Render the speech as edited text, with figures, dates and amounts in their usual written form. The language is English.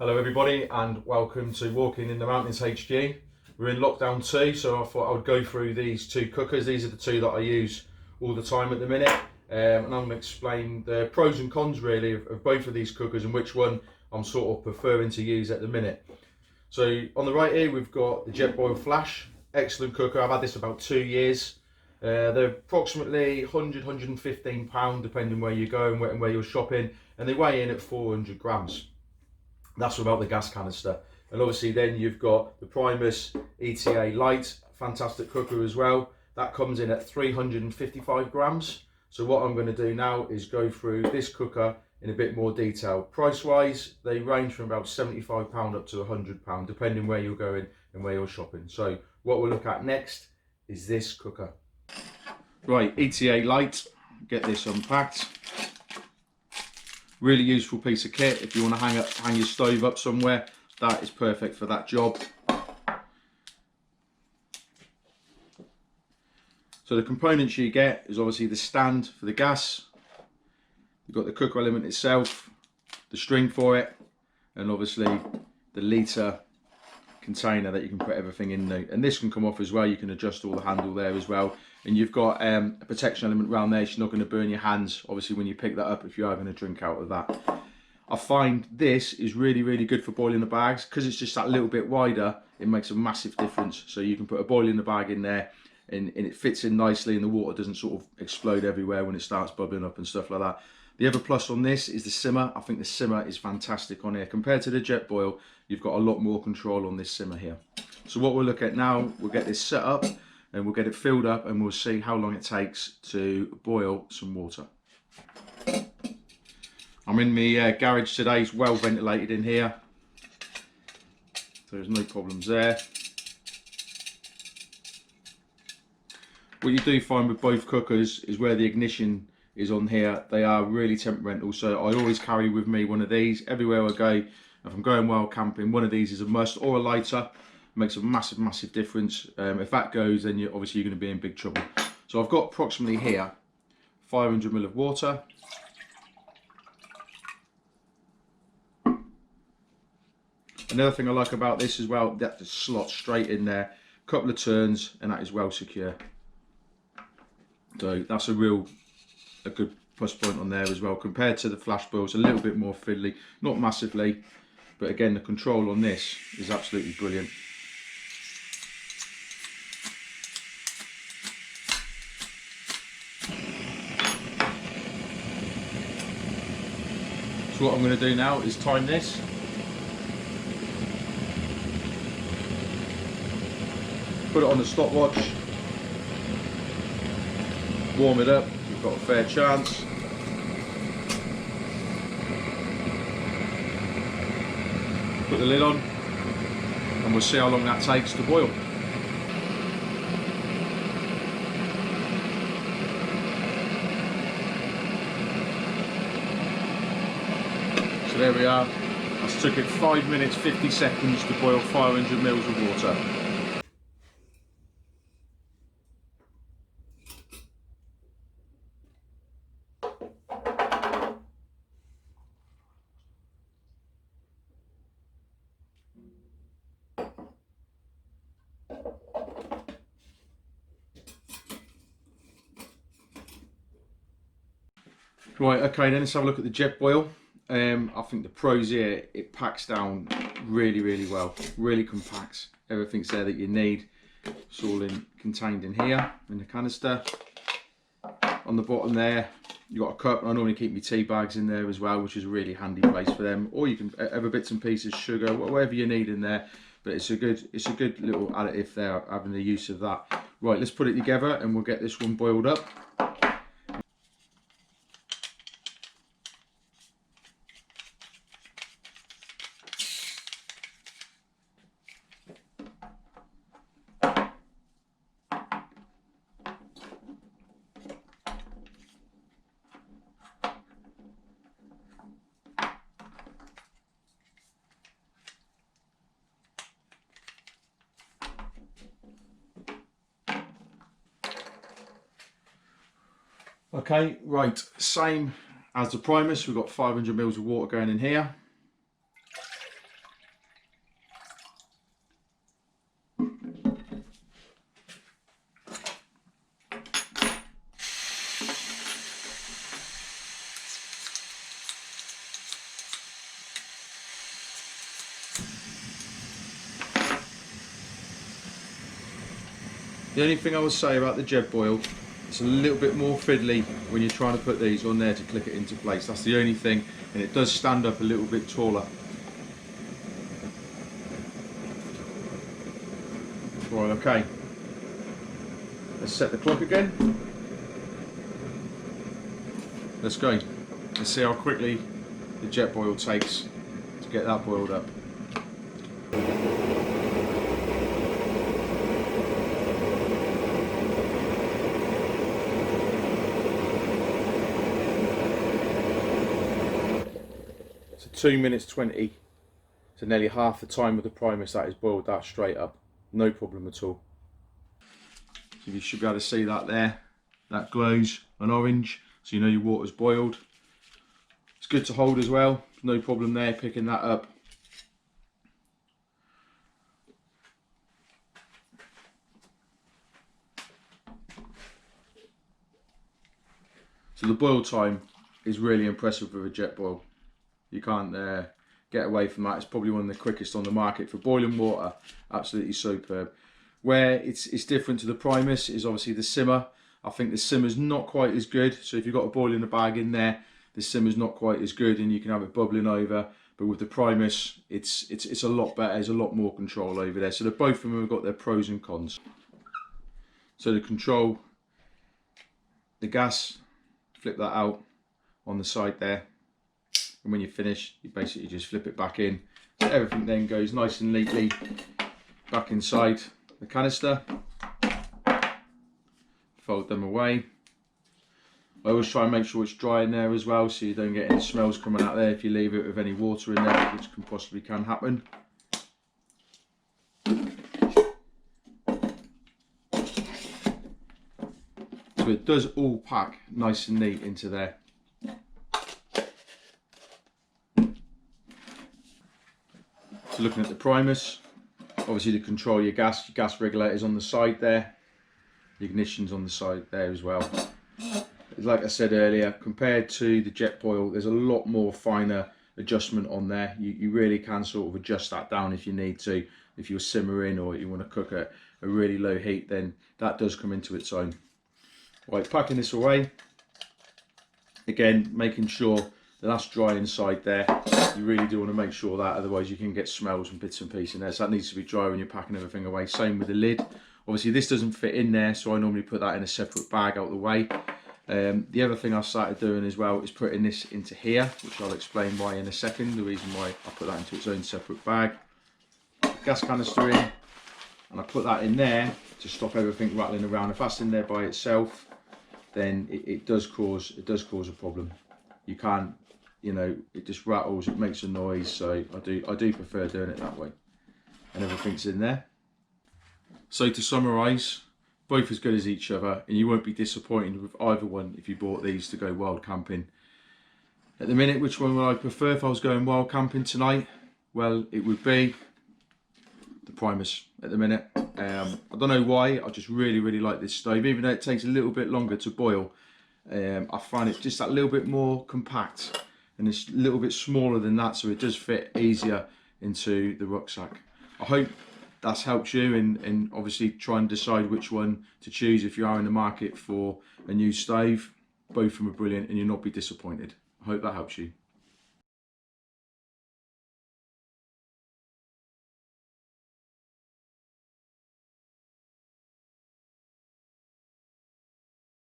Hello everybody and welcome to Walking in the Mountains HG. We're in lockdown 2, so I thought I would go through these two cookers. These are the two that I use all the time at the minute, and I'm going to explain the pros and cons really of both of these cookers and which one I'm sort of preferring to use at the minute. So on the right here we've got the Jetboil Flash, excellent cooker. I've had this about 2 years. They're approximately 100-115 pound depending where you go and where you're shopping, and they weigh in at 400 grams. That's without the gas canister. And obviously then you've got the Primus ETA Lite, fantastic cooker as well. That comes in at 355 grams. So what I'm going to do now is go through this cooker in a bit more detail. Price wise, they range from about £75 up to £100 depending where you're going and where you're shopping. So what we'll look at next is this cooker. Right, ETA Lite, get this unpacked. Really useful piece of kit if you want to hang your stove up somewhere. That is perfect for that job. So the components you get is obviously the stand for the gas. You've got the cooker element itself, the string for it, and obviously the litre container that you can put everything in there. And this can come off as well. You can adjust all the handle there as well. And you've got a protection element around there, so you're not going to burn your hands obviously when you pick that up if you are going to drink out of that. I find this is really good for boiling the bags because it's just that little bit wider. It makes a massive difference. So you can put a boiling the bag in there and it fits in nicely, and the water doesn't sort of explode everywhere when it starts bubbling up and stuff like that. The other plus on this is the simmer. I think the simmer is fantastic on here. Compared to the Jetboil, you've got a lot more control on this simmer here. So what we'll look at now, we'll get this set up and we'll get it filled up and we'll see how long it takes to boil some water. I'm in my garage today. It's well ventilated in here, so there's no problems there. What you do find with both cookers is where the ignition is on here, they are really temperamental, so I always carry with me one of these everywhere I go. If I'm going wild camping, one of these is a must, or a lighter. Makes a massive difference. If that goes, then obviously you're going to be in big trouble. So I've got approximately here 500 ml of water. Another thing I like about this as well, that just slots straight in there. A couple of turns and that is well secure. So that's a good plus point on there as well. Compared to the flash boil, it's a little bit more fiddly, not massively, but again the control on this is absolutely brilliant. So what I'm going to do now is time this. Put it on the stopwatch. Warm it up. You've got a fair chance. Put the lid on and we'll see how long that takes to boil. So there we are. That took it 5 minutes 50 seconds to boil 500 ml of water. Right, okay then, let's have a look at the Jetboil. I think the pros here, it packs down really well, really compacts. Everything's there that you need. It's all contained in here, in the canister. On the bottom there, you've got a cup. I normally keep my tea bags in there as well, which is a really handy place for them. Or you can have a bits and pieces, sugar, whatever you need in there. But it's a good little additive there, having the use of that. Right, let's put it together and we'll get this one boiled up. Okay, right, same as the Primus, we've got 500 ml of water going in here. The only thing I would say about the Jetboil, it's a little bit more fiddly when you're trying to put these on there to click it into place. That's the only thing, and it does stand up a little bit taller. Right, okay. Let's set the clock again. Let's go. Let's see how quickly the Jetboil takes to get that boiled up. So 2 minutes 20. So nearly half the time of the Primus that is boiled that straight up. No problem at all. So you should be able to see that there. That glows an orange, so you know your water's boiled. It's good to hold as well. No problem there picking that up. So the boil time is really impressive with a Jetboil. You can't get away from that. It's probably one of the quickest on the market for boiling water. Absolutely superb. Where it's different to the Primus is obviously the simmer. I think the simmer's not quite as good. So if you've got a boil in the bag in there, the simmer's not quite as good and you can have it bubbling over. But with the Primus, it's a lot better. There's a lot more control over there. So both of them have got their pros and cons. So to control the gas, flip that out on the side there. And when you finish, you basically just flip it back in. So everything then goes nice and neatly back inside the canister. Fold them away. I always try and make sure it's dry in there as well, so you don't get any smells coming out there if you leave it with any water in there, which can happen. So it does all pack nice and neat into there. So looking at the Primus, obviously to control your gas regulator's on the side there. The ignition's on the side there as well. Like I said earlier, compared to the Jetboil, there's a lot more finer adjustment on there. You really can sort of adjust that down if you need to. If you're simmering or you want to cook at a really low heat, then that does come into its own. Right, packing this away. Again, making sure that that's dry inside there. You really do want to make sure that, otherwise you can get smells and bits and pieces in there. So that needs to be dry when you're packing everything away. Same with the lid. Obviously this doesn't fit in there, so I normally put that in a separate bag out the way. The other thing I've started doing as well is putting this into here, which I'll explain why in a second, the reason why I put that into its own separate bag. Gas canister in, and I put that in there to stop everything rattling around. If that's in there by itself, then it does cause a problem. You can't, you know, it just rattles, it makes a noise, so I do prefer doing it that way. And everything's in there. So to summarise, both as good as each other, and you won't be disappointed with either one if you bought these to go wild camping. At the minute, which one would I prefer if I was going wild camping tonight? Well, it would be the Primus at the minute. I don't know why, I just really like this stove. Even though it takes a little bit longer to boil, I find it just that little bit more compact, and it's a little bit smaller than that, so it does fit easier into the rucksack. I hope that's helped you, and obviously try and decide which one to choose if you are in the market for a new stove. Both of them are brilliant and you'll not be disappointed. I hope that helps you.